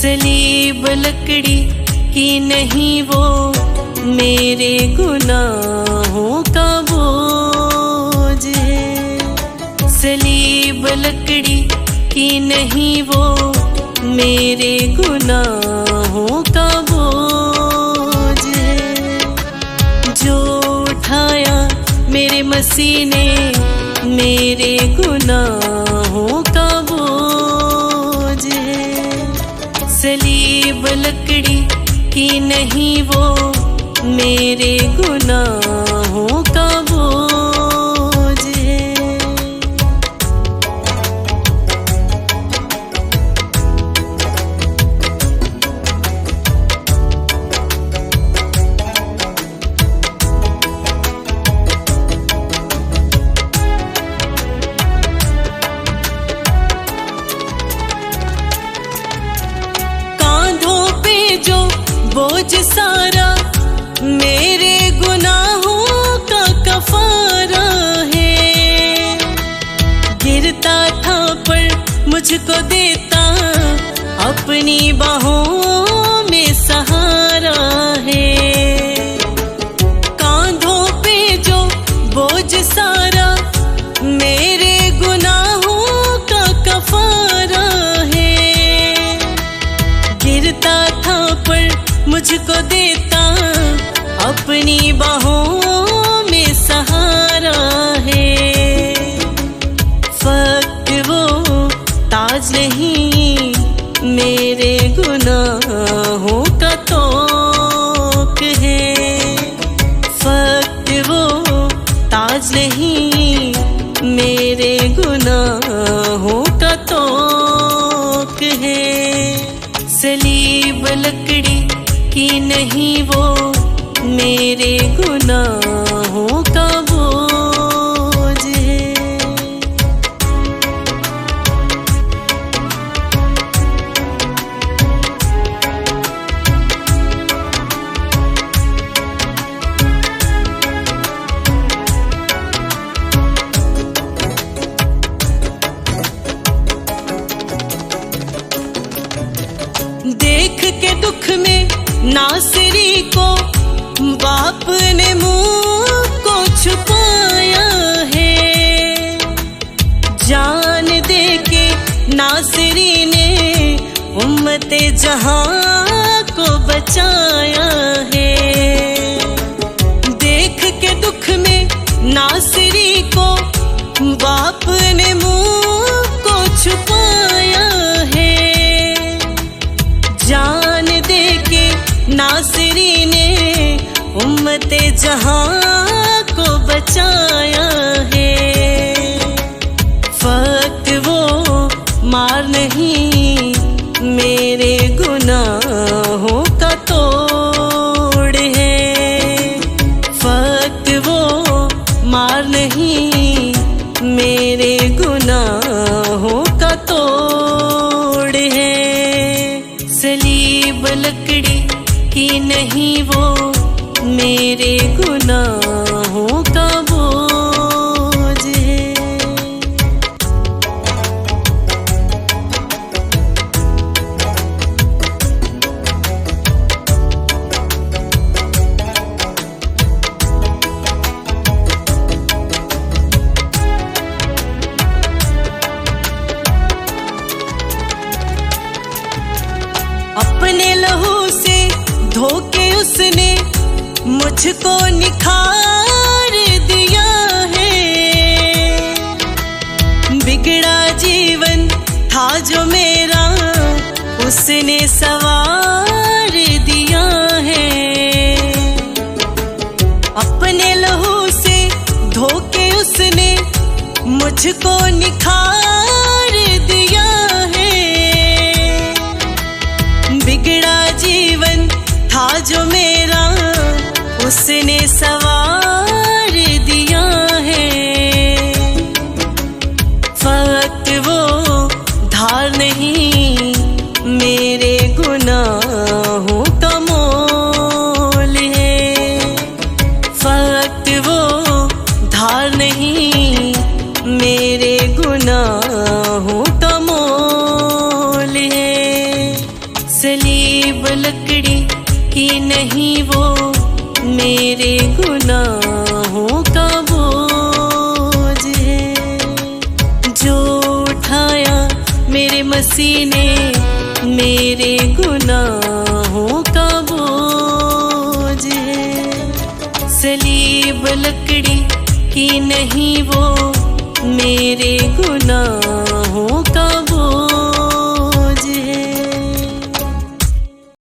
सलीब लकड़ी की नहीं वो मेरे गुनाहों का बोझ है। सलीब लकड़ी की नहीं वो मेरे गुनाहों का बोझ है। जो उठाया मेरे मसीह ने मेरे गुनाहों का बोझ है। सलीब लकड़ी की नहीं वो मेरे गुनाहों का बोझ है। कांधों पे जो बोझ सारा मेरे गुनाहों का कफारा है। गिरता था पर मुझको देता अपनी बाहों में सहारा है। कांधों पे जो बोझ सारा मेरे गुनाहों का कफारा है। गिरता था पर मुझको देता अपनी बाहों में सहारा है। फक्त वो ताज नहीं मेरे गुनाहों का तोक है। फक्त वो ताज नहीं मेरे गुनाहों का तोक है। सलीब लकड़ी की नहीं वो मेरे गुनाहों का बोझ है। देख के दुख में नासरी को बाप ने मुंह को छुपाया है। जान दे के नासरी ने उम्मते जहां को बचाया है। देख के दुख में नासरी को बाप ने मुंह को छुपाया है। जान दे के नासरी ने उम्मते जहां को बचाया है। फक्त वो मार नहीं मेरे गुनाहों का तोड़ है। फक्त वो मार नहीं मेरे गुनाहों का तोड़ है। सलीब लकड़ी की नहीं वो मेरे गुनाहों का बोझ है। अपने लहू से धो के उसने मुझको निखार दिया है। बिगड़ा जीवन था जो मेरा उसने सवार दिया है। अपने लहू से धो के उसने मुझको निखार दिया है। बिगड़ा जीवन था जो मेरा उसने सवार दिया है। फक्त वो धार नहीं मेरे गुनाहों का मोल है। फक्त वो धार नहीं मेरे गुनाहों का मोल है। गुनाहों का बोझ है। जो उठाया मेरे मसीह ने मेरे गुनाहों का बोझ है। सलीब लकड़ी की नहीं वो मेरे गुनाहों का